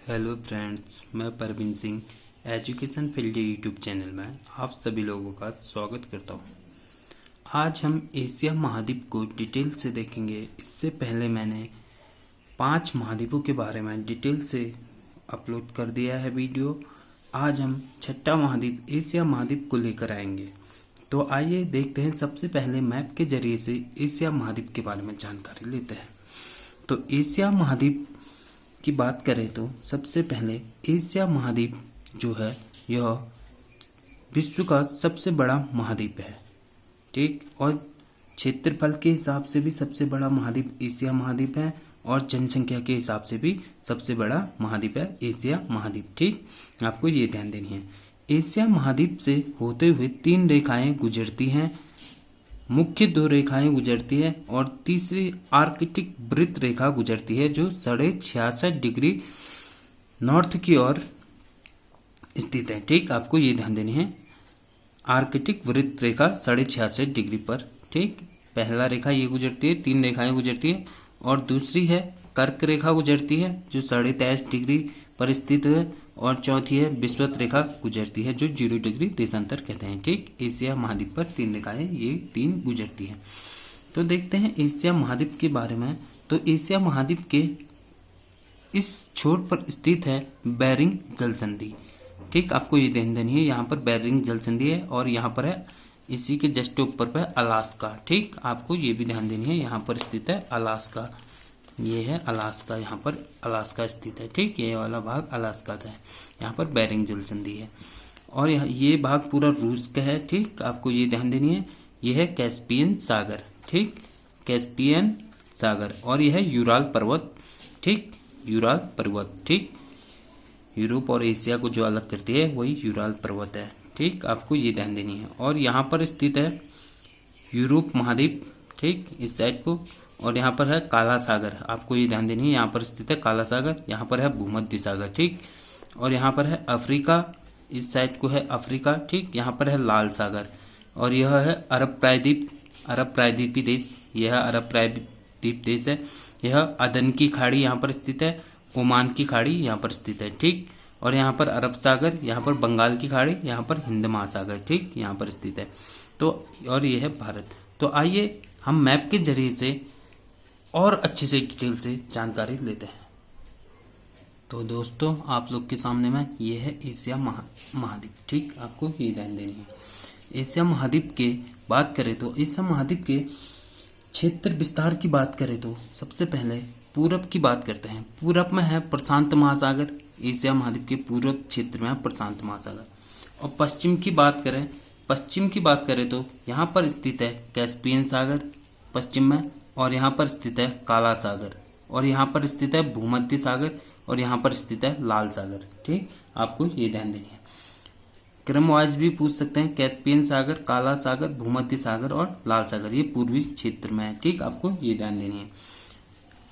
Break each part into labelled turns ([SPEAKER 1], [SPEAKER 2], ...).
[SPEAKER 1] Hello friends, मैं Parveen Singh education field YouTube channel में आप सभी लोगों का स्वागत करता हूं। आज हम एशिया महाद्वीप को डिटेल से देखेंगे। इससे पहले मैंने 5 महाद्वीपों के बारे में डिटेल से अपलोड कर दिया है वीडियो। आज हम 6ठा महाद्वीप एशिया महाद्वीप को लेकर आएंगे। तो आइए देखते हैं। सबसे पहले मैप के जरिए से एशिया महाद्वीप के बारे में जानकारी लेते हैं। तो एशिया महाद्वीप की बात करें तो सबसे पहले एशिया महाद्वीप जो है यह विश्व का सबसे बड़ा महाद्वीप है, ठीक। और क्षेत्रफल के हिसाब से भी सबसे बड़ा महाद्वीप एशिया महाद्वीप है और जनसंख्या के हिसाब से भी सबसे बड़ा महाद्वीप है एशिया महाद्वीप, ठीक। आपको ये ध्यान देनी है। एशिया महाद्वीप से होते हुए 3 रेखाएं गुजरती हैं। मुख्य 2 रेखाएं गुजरती है और तीसरी आर्कटिक वृत्त रेखा गुजरती है जो 66.5 डिग्री नॉर्थ की ओर स्थित है, ठीक। आपको ये ध्यान देनी है। आर्कटिक वृत्त रेखा 66.5 डिग्री पर, ठीक। पहला रेखा ये गुजरती है, 3 रेखाएं गुजरती है और दूसरी है कर्क रेखा गुजरती है जो 23.5 डिग्री पर स्थित है और चौथी है विषुवत रेखा गुजरती है जो 0 डिग्री देशांतर कहते हैं, ठीक। एशिया महाद्वीप पर 3 रेखाएं ये 3 गुजरती हैं। तो देखते हैं एशिया महाद्वीप के बारे में। तो एशिया महाद्वीप के इस छोर पर स्थित है बेरिंग जलसंधि, ठीक। आपको ये ध्यान देनी है। यहाँ पर बेरिंग जलसंधि है और यहाँ पर है इसी के जस्ट ऊपर पर अलास्का, ठीक। आपको ये भी ध्यान देनी है। यहाँ पर स्थित है अलास्का, ये है अलास्का, यहाँ पर अलास्का स्थित है, ठीक। ये वाला भाग अलास्का का है। यहाँ पर बेरिंग जलसंधि है और ये भाग पूरा रूस का है, ठीक। आपको ये ध्यान देनी है। ये है कैस्पियन सागर, ठीक, कैस्पियन सागर। और यह है यूराल पर्वत, ठीक, यूराल पर्वत, ठीक। यूरोप और एशिया को जो अलग करती है वही यूराल पर्वत है, ठीक। आपको ये ध्यान देनी है। और यहाँ पर स्थित है यूरोप महाद्वीप, ठीक, इस साइड को। और यहाँ पर है काला सागर, आपको ये ध्यान देनी है। यहाँ पर स्थित है काला सागर, यहाँ पर है भूमध्य सागर, ठीक। और यहाँ पर है अफ्रीका, इस साइड को है अफ्रीका, ठीक। यहाँ पर है लाल सागर और यह है अरब प्रायद्वीप, अरब प्रायद्वीपी देश, यह अरब प्रायद्वीप देश है। यह अदन की खाड़ी यहाँ पर स्थित है, ओमान की खाड़ी यहाँ पर स्थित है, ठीक। और यहाँ पर अरब सागर, यहाँ पर बंगाल की खाड़ी, यहाँ पर हिंद महासागर, ठीक, यहाँ पर स्थित है। तो और ये है भारत। तो आइए हम मैप के जरिए से और अच्छे से डिटेल से जानकारी लेते हैं। तो दोस्तों आप लोग के सामने में ये है एशिया महाद्वीप, ठीक। आपको ये ध्यान देनी है। एशिया महाद्वीप के बात करें तो एशिया महाद्वीप के क्षेत्र विस्तार की बात करें तो सबसे पहले पूरब की बात करते हैं। पूरब में है प्रशांत महासागर, एशिया महाद्वीप के पूरब क्षेत्र में है प्रशांत महासागर। और पश्चिम की बात करें तो यहाँ पर स्थित है कैस्पियन सागर पश्चिम में, और यहाँ पर स्थित है काला सागर, और यहाँ पर स्थित है भूमध्य सागर, और यहाँ पर स्थित है लाल सागर, ठीक। आपको ये ध्यान देनी है। क्रम वाइज भी पूछ सकते हैं, कैस्पियन सागर, काला सागर, भूमध्य सागर और लाल सागर, ये पूर्वी क्षेत्र में है, ठीक। आपको ये ध्यान देनी है,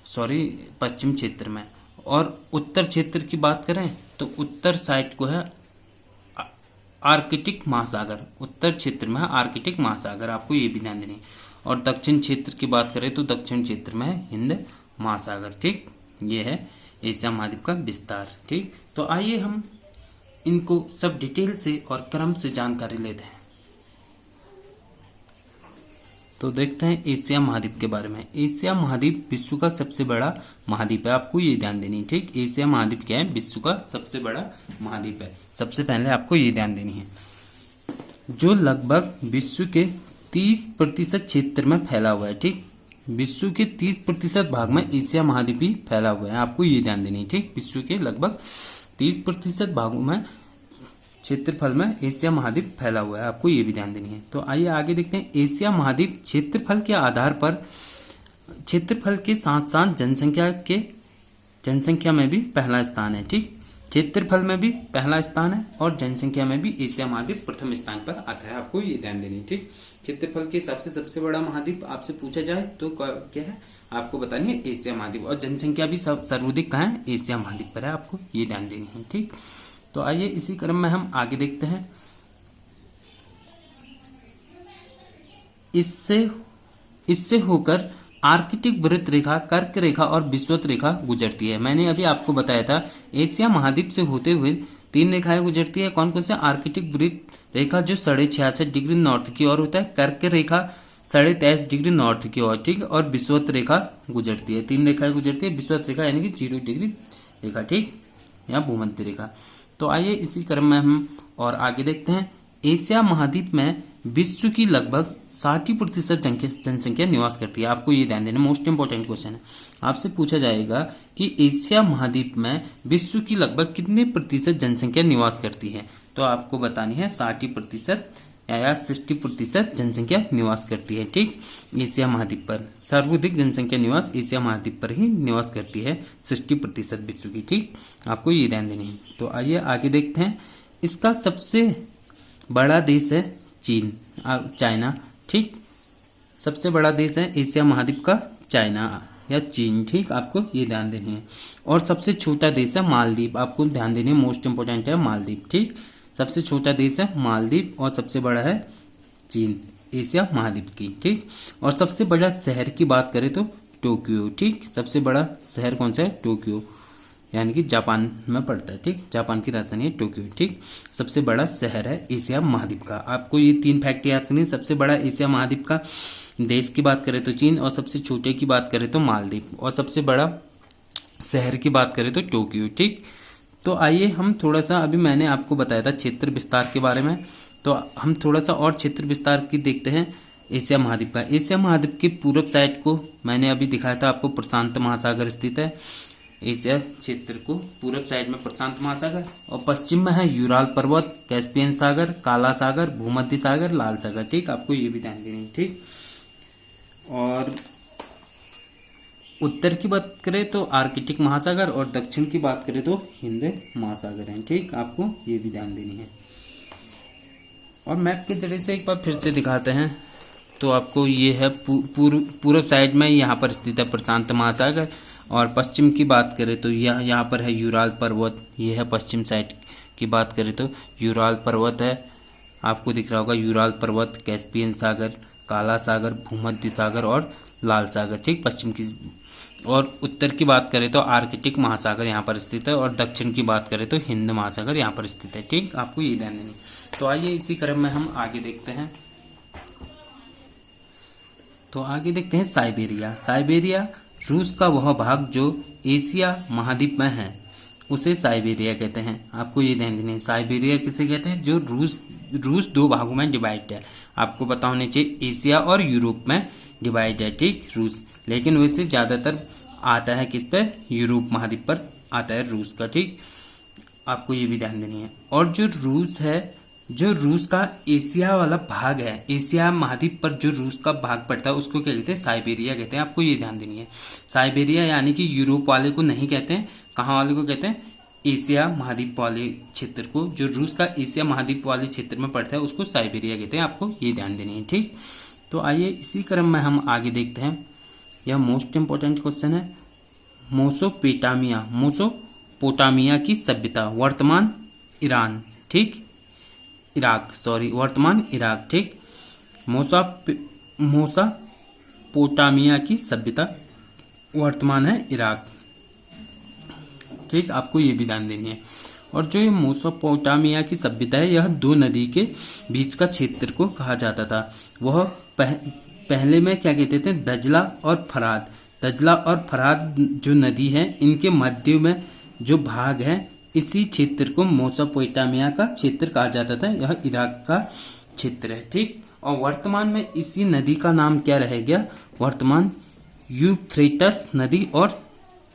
[SPEAKER 1] सॉरी पश्चिम क्षेत्र में। और उत्तर क्षेत्र की बात करें तो उत्तर साइड को है आर्कटिक महासागर, उत्तर क्षेत्र में है आर्कटिक महासागर, आपको ये भी ध्यान देनी है। और दक्षिण क्षेत्र की बात करें तो दक्षिण क्षेत्र में है हिंद महासागर, ठीक। ये है एशिया महाद्वीप का विस्तार, ठीक। तो आइए हम इनको सब डिटेल से और क्रम से जानकारी लेते हैं। तो देखते हैं एशिया महाद्वीप के बारे में। एशिया महाद्वीप विश्व का सबसे बड़ा महाद्वीप है, आपको ये ध्यान देनी है, ठीक। एशिया महाद्वीप क्या है? विश्व का सबसे बड़ा महाद्वीप है। सबसे पहले आपको ये ध्यान देनी है, जो लगभग विश्व के 30% क्षेत्र में फैला हुआ है, ठीक। विश्व के 30% भाग में एशिया महाद्वीप ही फैला हुआ है, आपको ये ध्यान देनी है, ठीक। विश्व के लगभग 30% भागों में क्षेत्रफल में एशिया महाद्वीप फैला हुआ है, आपको ये भी ध्यान देनी है। तो आइए आगे देखते हैं। एशिया महाद्वीप क्षेत्रफल के आधार पर क्षेत्रफल के साथ साथ जनसंख्या में भी पहला स्थान है, ठीक। क्षेत्रफल में भी पहला स्थान है और जनसंख्या में भी एशिया महाद्वीप प्रथम स्थान पर आता है, आपको ये ध्यान देनी है, ठीक। क्षेत्रफल के हिसाब से सबसे बड़ा महाद्वीप आपसे पूछा जाए तो क्या है, आपको बतानी है एशिया महाद्वीप। और जनसंख्या भी सर्वाधिक कहाँ है? एशिया महाद्वीप पर है, आपको ये ध्यान देनी है, ठीक। तो आइए इसी क्रम में हम आगे देखते हैं। इससे होकर आर्कटिक वृत्त रेखा, कर्क रेखा और विषुवत रेखा गुजरती है। मैंने अभी आपको बताया था एशिया महाद्वीप से होते हुए 3 रेखाएं गुजरती है। कौन कौन से? आर्कटिक वृत्त रेखा जो 66.5 डिग्री नॉर्थ की ओर होता है, कर्क रेखा 23.5 डिग्री नॉर्थ की ओर, ठीक, और विषुवत रेखा गुजरती है। 3 रेखाएं गुजरती है। विषुवत रेखा यानी कि 0 डिग्री रेखा, ठीक, या भूमध्य रेखा। तो आइए इसी क्रम में हम और आगे देखते हैं। एशिया महाद्वीप में विश्व की लगभग 60% जनसंख्या निवास करती है। आपको ये ध्यान देना, मोस्ट इंपोर्टेंट क्वेश्चन है। आपसे पूछा जाएगा कि एशिया महाद्वीप में विश्व की लगभग कितने प्रतिशत जनसंख्या निवास करती है, तो आपको बतानी है 60% या 60% जनसंख्या निवास करती है, ठीक, एशिया महाद्वीप पर। सर्वाधिक जनसंख्या निवास एशिया महाद्वीप पर ही निवास करती है, 60% विश्व की, ठीक, आपको ये ध्यान देनी है। तो आइए आगे देखते हैं। इसका सबसे बड़ा देश है चीन, चाइना, ठीक, सबसे बड़ा देश है एशिया महाद्वीप का चाइना या चीन, ठीक, आपको ये ध्यान देनी है। और सबसे छोटा देश है मालदीव, आपको ध्यान देनी है, मोस्ट इंपोर्टेंट है मालदीव, ठीक, सबसे छोटा देश है मालदीव और सबसे बड़ा है चीन, एशिया महाद्वीप की, ठीक। और सबसे बड़ा शहर की बात करें तो टोक्यो, ठीक, सबसे बड़ा शहर कौन सा है? टोक्यो, यानी कि जापान में पड़ता है, ठीक, जापान की राजधानी है टोक्यो, ठीक, सबसे बड़ा शहर है एशिया महाद्वीप का। आपको ये 3 फैक्ट याद करनी। सबसे बड़ा एशिया महाद्वीप का देश की बात करें तो चीन, और सबसे छोटे की बात करें तो मालदीव, और सबसे बड़ा शहर की बात करें तो टोक्यो, ठीक। तो आइए हम थोड़ा सा, अभी मैंने आपको बताया था क्षेत्र विस्तार के बारे में, तो हम थोड़ा सा और क्षेत्र विस्तार की देखते हैं एशिया महाद्वीप का। एशिया महाद्वीप की पूर्व साइड को मैंने अभी दिखाया था आपको, प्रशांत महासागर स्थित है। एशिया क्षेत्र को पूर्व साइड में प्रशांत महासागर, और पश्चिम में है यूराल पर्वत, कैस्पियन सागर, काला सागर, भूमध्य सागर, लाल सागर, ठीक, आपको ये भी ध्यान देनी है, ठीक। और उत्तर की बात करें तो आर्कटिक महासागर, और दक्षिण की बात करें तो हिंद महासागर है, ठीक, आपको ये भी ध्यान देनी है। और मैप के जरिए से एक बार फिर से दिखाते हैं, तो आपको ये है पूर्व साइड में यहाँ पर स्थित है प्रशांत महासागर, और पश्चिम की बात करें तो यहाँ पर है यूराल पर्वत, ये है पश्चिम साइड की बात करें तो यूराल पर्वत है, आपको दिख रहा होगा यूराल पर्वत, कैस्पियन सागर, काला सागर, भूमध्य सागर और लाल सागर, ठीक, पश्चिम की। और उत्तर की बात करें तो आर्कटिक महासागर यहाँ पर स्थित है, और दक्षिण की बात करें तो हिंद महासागर यहाँ पर स्थित है, ठीक, आपको ये ध्यान देना। तो आइए इसी क्रम में हम आगे देखते हैं। तो आगे देखते हैं साइबेरिया। साइबेरिया रूस का वह भाग जो एशिया महाद्वीप में है, उसे साइबेरिया कहते हैं। आपको ये ध्यान देना है, साइबेरिया किसे कहते हैं? जो रूस 2 भागों में डिवाइड है। आपको पता होना चाहिए एशिया और यूरोप में डिवाइड है, ठीक, रूस, लेकिन वैसे ज्यादातर आता है किस पे? यूरोप महाद्वीप पर आता है रूस का, ठीक, आपको ये भी ध्यान देनी है। और जो रूस है, जो रूस का एशिया वाला भाग है, एशिया महाद्वीप पर जो रूस का भाग पड़ता है उसको क्या कहते हैं? साइबेरिया कहते हैं। आपको ये ध्यान देनी है, साइबेरिया यानी कि यूरोप वाले को नहीं कहते हैं, कहाँ वाले को कहते हैं? एशिया महाद्वीप वाले क्षेत्र को, जो रूस का एशिया महाद्वीप वाले क्षेत्र में पड़ता है उसको साइबेरिया कहते हैं। आपको ये ध्यान देनी है, ठीक। तो आइए इसी क्रम में हम आगे देखते हैं। यह मोस्ट इंपोर्टेंट क्वेश्चन है। मोसोपोटामिया की सभ्यता, वर्तमान ईरान, ठीक, वर्तमान इराक, ठीक, मोसोपोटामिया की सभ्यता वर्तमान है इराक, ठीक, आपको ये भी ध्यान देनी है। और जो ये मोसोपोटामिया की सभ्यता है, यह 2 नदी के बीच का क्षेत्र को कहा जाता था। वह पहले में क्या कहते थे? दजला और फरात। दजला और फरात जो नदी है, इनके मध्य में जो भाग है, इसी क्षेत्र को मोसोपोटामिया का क्षेत्र कहा जाता था। यह इराक का क्षेत्र है, ठीक। और वर्तमान में इसी नदी का नाम क्या रह गया? वर्तमान यूफ्रेटस नदी और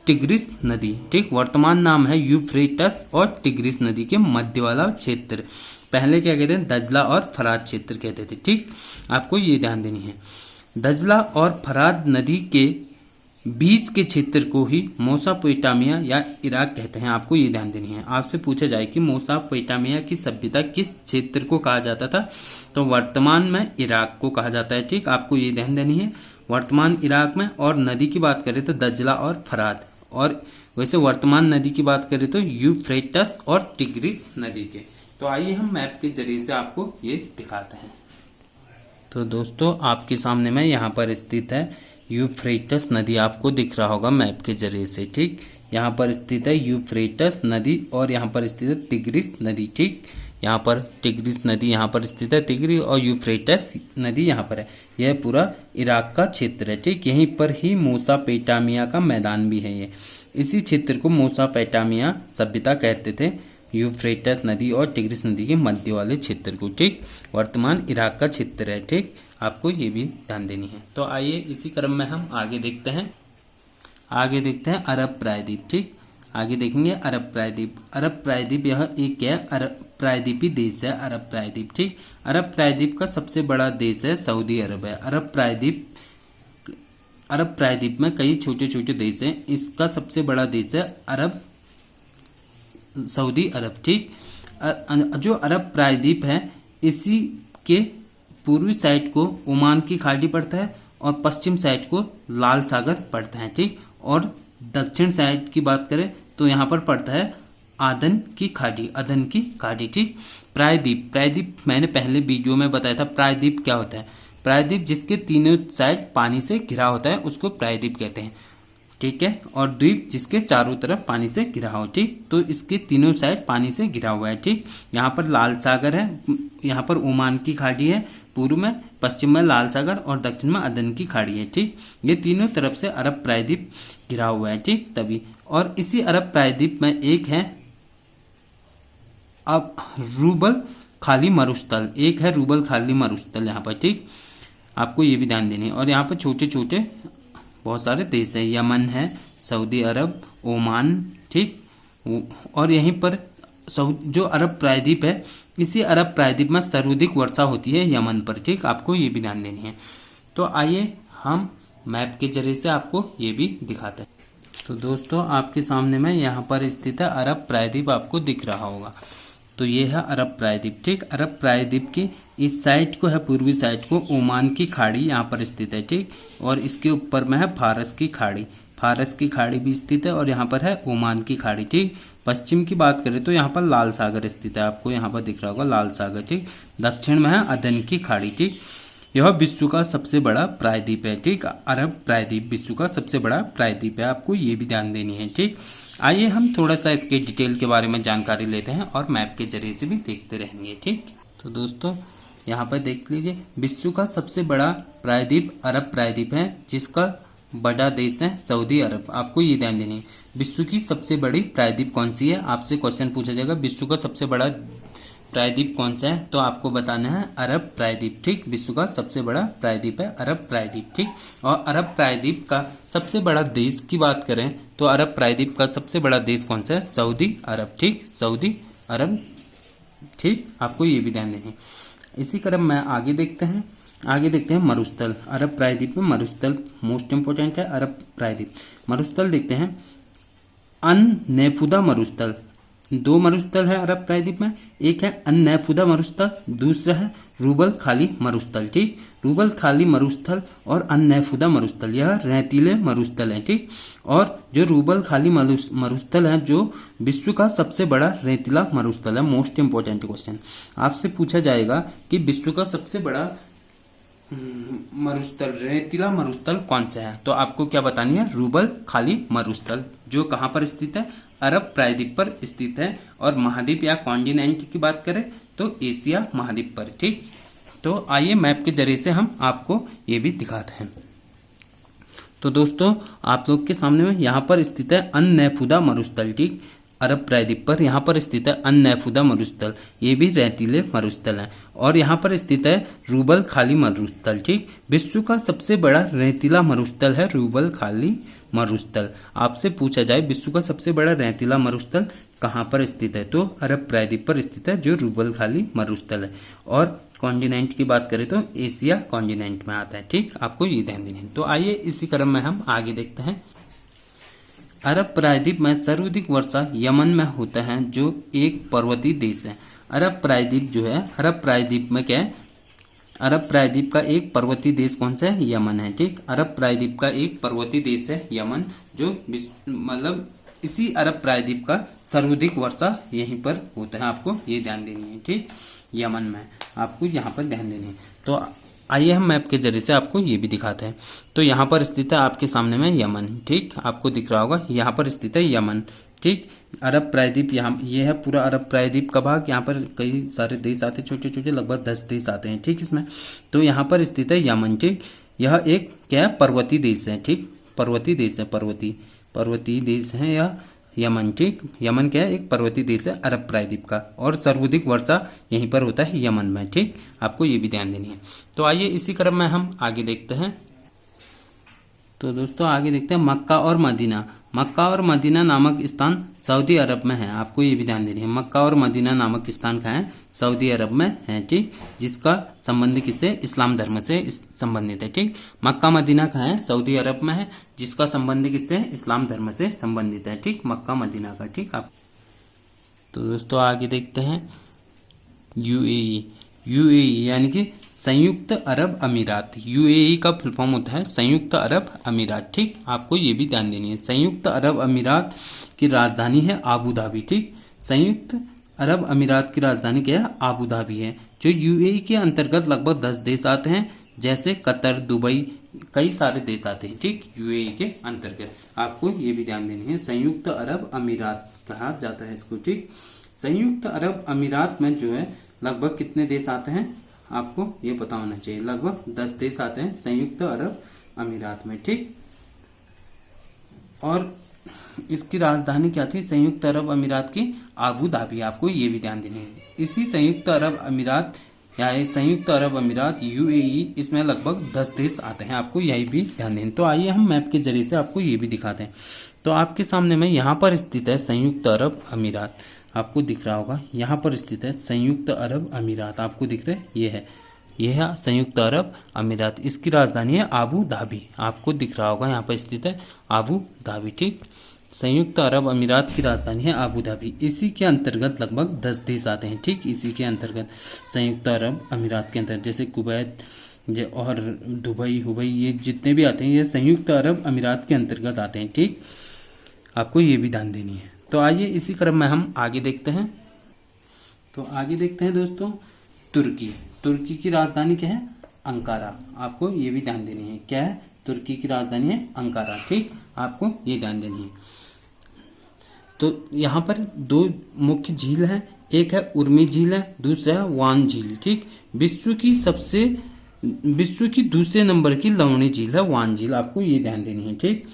[SPEAKER 1] टिग्रिस नदी, ठीक, वर्तमान नाम है यूफ्रेटस और टिग्रिस नदी के मध्य वाला क्षेत्र। पहले क्या कहते हैं? दजला और फरात क्षेत्र कहते थे, ठीक, आपको ये ध्यान देनी है। दजला और फरात नदी के बीच के क्षेत्र को ही मोसोपोटामिया या इराक कहते हैं। आपको ये ध्यान देनी है। आपसे पूछा जाए कि मोसोपोटामिया की सभ्यता किस क्षेत्र को कहा जाता था, तो वर्तमान में इराक को कहा जाता है, ठीक, आपको ये ध्यान देनी है, वर्तमान इराक में। और नदी की बात करें तो दजला और फरात, और वैसे वर्तमान नदी की बात करें तो यूफ्रेटस और टिग्रिस नदी के। तो आइए हम मैप के जरिए से आपको ये दिखाते हैं। तो दोस्तों, आपके सामने में यहाँ पर स्थित है यूफ्रेटस नदी आपको दिख रहा होगा मैप के जरिए से, ठीक। यहाँ पर स्थित है यूफ्रेटस नदी और यहाँ पर स्थित है तिग्रिस नदी, ठीक। यहाँ पर टिग्रिस नदी यहाँ पर स्थित है, तिग्रिस और यूफ्रेटस नदी यहाँ पर है। यह पूरा इराक का क्षेत्र है, ठीक। यहीं पर ही मेसोपोटामिया का मैदान भी है। ये इसी क्षेत्र को मेसोपोटामिया सभ्यता कहते थे, यूफ्रेटस नदी और टिग्रिस नदी के मध्य वाले क्षेत्र को, ठीक। वर्तमान इराक का क्षेत्र है, ठीक। आपको ये भी ध्यान देनी है। तो आइए इसी क्रम में हम आगे देखते हैं अरब प्रायद्वीप, ठीक। आगे देखेंगे अरब प्रायद्वीप। अरब प्रायद्वीप यह एक है अरब प्रायद्वीपी देश है, अरब प्रायद्वीप, ठीक। अरब प्रायद्वीप का सबसे बड़ा देश है सऊदी अरब है। अरब प्रायद्वीप में कई छोटे छोटे देश हैं। इसका सबसे बड़ा देश है सऊदी अरब, ठीक। जो अरब प्रायद्वीप है इसी के पूर्वी साइड को ओमान की खाड़ी पड़ता है और पश्चिम साइड को लाल सागर पड़ता है, ठीक। और दक्षिण साइड की बात करें तो यहाँ पर पड़ता है अदन की खाड़ी, ठीक। प्रायद्वीप मैंने पहले वीडियो में बताया था प्रायद्वीप क्या होता है। प्रायद्वीप जिसके तीनों साइड पानी से घिरा होता है उसको प्रायद्वीप कहते हैं, ठीक है। और द्वीप जिसके चारों तरफ पानी से घिरा हो, ठीक। तो इसके तीनों साइड पानी से घिरा हुआ है, ठीक। यहाँ पर लाल सागर है, यहाँ पर ओमान की खाड़ी है पूर्व में, पश्चिम में लाल सागर और दक्षिण में अदन की खाड़ी है, ठीक। ये तीनों तरफ से अरब प्रायद्वीप घिरा हुआ है, ठीक। तभी और इसी अरब प्रायद्वीप में एक है अब रूबल खाली मरुस्थल, एक है रूबल खाली मरुस्थल यहाँ पर, ठीक। आपको ये भी ध्यान देनी है। और यहाँ पर छोटे छोटे बहुत सारे देश है, यमन है, सऊदी अरब, ओमान, ठीक। और यहीं पर जो अरब प्रायद्वीप है इसी अरब प्रायद्वीप में सर्वाधिक वर्षा होती है यमन पर, ठीक। आपको ये भी ध्यान देनी है। तो आइए हम मैप के जरिए से आपको ये भी दिखाते हैं। तो दोस्तों आपके सामने में यहाँ पर स्थित है अरब प्रायद्वीप, आपको दिख रहा होगा। तो ये है अरब प्रायद्वीप, ठीक। अरब प्रायद्वीप की इस साइड को है पूर्वी साइड को ओमान की खाड़ी यहाँ पर स्थित है, ठीक। और इसके ऊपर में है फारस की खाड़ी भी स्थित है और यहाँ पर है ओमान की खाड़ी, ठीक। पश्चिम की बात करें तो यहाँ पर लाल सागर स्थित है, आपको यहाँ पर दिख रहा होगा लाल सागर, ठीक। दक्षिण में है अदन की खाड़ी, ठीक। यह विश्व का सबसे बड़ा प्रायद्वीप है, ठीक। अरब प्रायद्वीप विश्व का सबसे बड़ा प्रायद्वीप है, आपको ये भी ध्यान देनी है, ठीक। आइए हम थोड़ा सा इसके डिटेल के बारे में जानकारी लेते हैं और मैप के जरिए से भी देखते रहेंगे, ठीक। तो दोस्तों यहाँ पर देख लीजिए विश्व का सबसे बड़ा प्रायद्वीप अरब प्रायद्वीप है, जिसका बड़ा देश है सऊदी अरब। आपको ये ध्यान देनी है। विश्व की सबसे बड़ी प्रायद्वीप कौन सी है, आपसे क्वेश्चन पूछा जाएगा विश्व का सबसे बड़ा प्रायद्वीप कौन सा है, तो आपको बताना है अरब प्रायद्वीप, ठीक। विश्व का सबसे बड़ा प्रायद्वीप है अरब प्रायद्वीप, ठीक। और अरब प्रायद्वीप का सबसे बड़ा देश की बात करें तो अरब प्रायद्वीप का सबसे बड़ा देश कौन सा है, सऊदी अरब, ठीक। सऊदी अरब, ठीक। आपको ये भी ध्यान देना है। इसी क्रम में आगे देखते हैं मरुस्थल। अरब प्रायद्वीप में मरुस्थल मोस्ट इंपोर्टेंट है। अरब प्रायद्वीप मरुस्थल देखते हैं अन-नेफुदा मरुस्थल। दो मरुस्थल है अरब प्रायद्वीप में, एक है अन-नेफुदा मरुस्थल, दूसरा है रूबल खाली मरुस्थल, ठीक। रूबल खाली मरुस्थल और अन-नेफुदा मरुस्थल यह रेतीले मरुस्थल है, ठीक। और जो रूबल खाली मरुस्थल है जो विश्व का सबसे बड़ा रेतीला मरुस्थल है। मोस्ट इंपोर्टेंट क्वेश्चन आपसे पूछा जाएगा कि विश्व का सबसे बड़ा मरुस्थल रेतीला मरुस्थल कौन सा है, तो आपको क्या बतानी है, रूबल खाली मरुस्थल, जो कहाँ पर स्थित है, अरब प्रायद्वीप पर स्थित है। और महाद्वीप या कॉन्टिनेंट की बात करें तो एशिया महाद्वीप पर, ठीक। तो आइए मैप के जरिए से हम आपको ये भी दिखाते हैं। तो दोस्तों आप लोग के सामने में यहाँ पर स्थित है अन-नेफुदा मरुस्थल, ठीक। अरब प्रायद्वीप पर यहाँ पर स्थित है अन-नेफुदा मरुस्थल, ये भी रेतीले मरुस्थल है। और यहाँ पर स्थित है रूबल खाली मरुस्थल, ठीक। विश्व का सबसे बड़ा रेतीला मरुस्थल है रूबल खाली मरुस्थल। आपसे पूछा जाए विश्व का सबसे बड़ा रेतीला मरुस्थल कहाँ पर स्थित है, तो अरब प्रायद्वीप पर स्थित है जो रूबल खाली मरुस्थल है। और कॉन्टिनेंट की बात करें तो एशिया कॉन्टिनेंट में आता है, ठीक। आपको ये ध्यान देना है। तो आइए इसी क्रम में हम आगे देखते हैं। अरब प्रायद्वीप में सर्वाधिक वर्षा यमन में होता है जो एक पर्वतीय देश है। अरब प्रायद्वीप जो है अरब प्रायद्वीप में क्या है, अरब प्रायद्वीप का एक पर्वतीय देश कौन सा है, यमन है, ठीक। अरब प्रायद्वीप का एक पर्वतीय देश है यमन, जो मतलब इसी अरब प्रायद्वीप का सर्वाधिक वर्षा यहीं पर होता है। आपको ये ध्यान देनी है, ठीक। यमन में आपको यहाँ पर ध्यान देनी है। तो आइए हम मैप के जरिए से आपको ये भी दिखाते हैं। तो यहाँ पर स्थित है आपके सामने में यमन, ठीक, आपको दिख रहा होगा, यहाँ पर स्थित है यमन, ठीक। अरब प्रायद्वीप, यहाँ ये है पूरा अरब प्रायद्वीप का भाग। यहाँ पर कई सारे देश आते हैं, छोटे छोटे, लगभग 10 देश आते हैं, ठीक। इसमें तो यहाँ पर स्थित है यमन, ठीक। यह एक क्या है, पर्वतीय देश है, ठीक, पर्वतीय देश है, पर्वतीय देश है यह यमन, ठीक। यमन क्या है, एक पर्वतीय देश है अरब प्रायद्वीप का, और सर्वाधिक वर्षा यहीं पर होता है यमन में, ठीक। आपको ये भी ध्यान देनी है। तो आइए इसी क्रम में हम आगे देखते हैं। तो दोस्तों आगे देखते हैं मक्का और मदीना। मक्का और मदीना नामक स्थान सऊदी अरब में है, आपको ये भी ध्यान देनी है। मक्का और मदीना नामक स्थान कहाँ है, सऊदी अरब में है, ठीक, जिसका संबंध किससे, इस्लाम धर्म से संबंधित है, ठीक। मक्का मदीना कहाँ है, सऊदी अरब में है, जिसका संबंध किससे, इस्लाम धर्म से संबंधित है, ठीक, मक्का मदीना का, ठीक। आप तो दोस्तों आगे देखते हैं यूएई यानी कि संयुक्त अरब अमीरात। यूएई का फुल फॉर्म होता है संयुक्त अरब अमीरात, ठीक। आपको ये भी ध्यान देनी है। संयुक्त अरब अमीरात की राजधानी है आबू धाबी, ठीक। संयुक्त अरब अमीरात की राजधानी क्या है, आबू धाबी है। जो यूएई के अंतर्गत लगभग 10 देश आते हैं, जैसे कतर, दुबई, कई सारे देश आते हैं, ठीक, यूएई के अंतर्गत। आपको ये भी ध्यान देनी है। संयुक्त अरब अमीरात कहा जाता है इसको, ठीक। संयुक्त अरब अमीरात में जो है लगभग कितने देश आते हैं, आपको ये पता होना चाहिए। लगभग 10 देश आते हैं संयुक्त अरब अमीरात में, ठीक। और इसकी राजधानी क्या थी, संयुक्त अरब अमीरात की आबू धाबी, आपको ये भी ध्यान देनी है। इसी संयुक्त अरब अमीरात या संयुक्त अरब अमीरात यूएई, इसमें लगभग 10 देश आते हैं, आपको यही भी ध्यान देना। तो आइए हम मैप के जरिए से आपको ये भी दिखाते हैं। तो आपके सामने में यहाँ पर स्थित है संयुक्त अरब अमीरात, आपको दिख रहा होगा, यहाँ पर स्थित है संयुक्त अरब अमीरात, आपको दिख रहा है, ये है संयुक्त अरब अमीरात। इसकी राजधानी है आबू धाबी, आपको दिख रहा होगा, यहाँ पर स्थित है आबू धाबी, ठीक। संयुक्त अरब अमीरात की राजधानी है आबू धाबी। इसी के अंतर्गत लगभग 10 देश आते हैं, ठीक। इसी के अंतर्गत संयुक्त अरब अमीरात के अंतर्गत, जैसे कुवैत और दुबई, ये जितने भी आते हैं, ये संयुक्त अरब अमीरात के अंतर्गत आते हैं, ठीक। आपको ये भी ध्यान देनी है। तो आइए इसी क्रम में हम आगे देखते हैं। तो आगे देखते हैं दोस्तों तुर्की की राजधानी क्या है, अंकारा, आपको ये भी ध्यान देनी है। क्या है, तुर्की की राजधानी है अंकारा, ठीक। आपको ये ध्यान देनी है। तो यहाँ पर 2 मुख्य झील है, एक है उर्मी झील है, दूसरा है वान झील, ठीक। विश्व की दूसरे नंबर की लवणी झील है वान झील, आपको ये ध्यान देनी है, ठीक।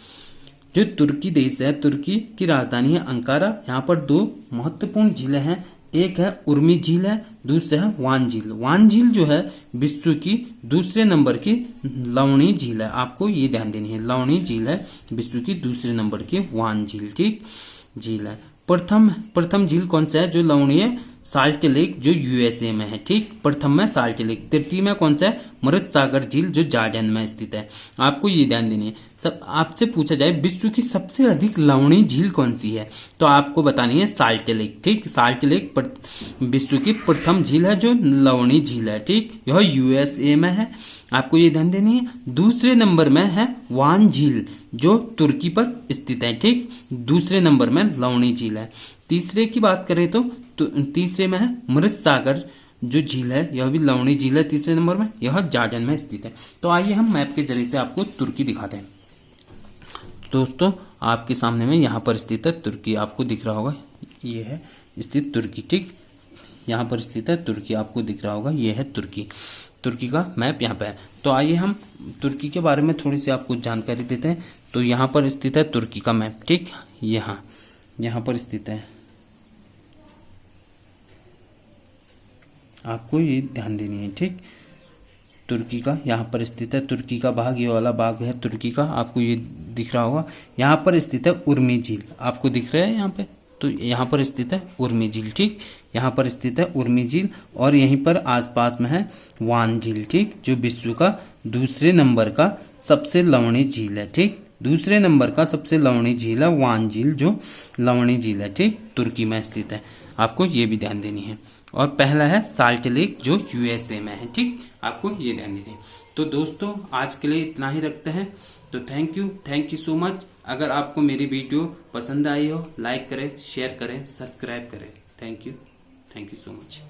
[SPEAKER 1] जो तुर्की देश है, तुर्की की राजधानी है अंकारा। यहाँ पर 2 महत्वपूर्ण झीलें हैं, एक है उर्मी झील है, दूसरा है वान झील। वान झील जो है विश्व की दूसरे नंबर की लवणी झील है, आपको ये ध्यान देनी है। लवणी झील है विश्व की दूसरे नंबर की वान झील, ठीक, झील है। प्रथम झील कौन सा है, जो लवणीय है, साल्ट लेक, जो यूएसए में है, ठीक। प्रथम में साल्ट लेक। तृतीय में कौन सा है, मृत सागर झील, जो जॉर्डन में स्थित है, आपको ये ध्यान देनी है। सब आपसे पूछा जाए विश्व की सबसे अधिक लवणीय झील कौन सी है, तो आपको बतानी है साल्ट लेक, ठीक। साल्ट लेक विश्व की प्रथम झील है जो लवणीय झील है, ठीक। यह यूएसए में है, आपको ये ध्यान देनी है। दूसरे नंबर में है वान झील, जो तुर्की पर स्थित है, ठीक। दूसरे नंबर में लवणी झील है। तीसरे की बात करें तो तीसरे में है मृत सागर जो झील है, यह भी लवणी झील है तीसरे नंबर में, यह जॉर्डन में स्थित है। तो आइए हम मैप के जरिए से आपको तुर्की दिखाते हैं। दोस्तों आपके सामने में यहाँ पर स्थित है तुर्की, आपको दिख रहा होगा, ये है स्थित तुर्की, ठीक। यहाँ पर स्थित है तुर्की, आपको दिख रहा होगा, ये है तुर्की का मैप यहाँ पे है। तो आइए हम तुर्की के बारे में थोड़ी सी आपको जानकारी देते हैं। तो यहाँ पर स्थित है तुर्की का मैप, ठीक। यहाँ पर स्थित है, आपको ये ध्यान देनी है, ठीक। तुर्की का यहाँ पर स्थित है, तुर्की का भाग, ये वाला भाग है तुर्की का, आपको ये दिख रहा होगा। यहाँ पर स्थित है उर्मी झील, आपको दिख रहा है यहाँ पे, तो यहाँ पर स्थित है उर्मी झील, ठीक। यहाँ पर स्थित है उर्मी झील, और यहीं पर आसपास में है वान झील, ठीक, जो विश्व का दूसरे नंबर का सबसे लवणी झील है, ठीक। दूसरे नंबर का सबसे लवणी झील है वान झील, जो लवणी झील है, ठीक, तुर्की में स्थित है, आपको ये भी ध्यान देनी है। और पहला है साल्ट लेक, जो यूएसए में है, ठीक, आपको ये ध्यान देनी है। तो दोस्तों आज के लिए इतना ही रखते हैं। तो थैंक यू सो मच। अगर आपको मेरी वीडियो पसंद आई हो, लाइक करें, शेयर करें, सब्सक्राइब करें। Thank you so much.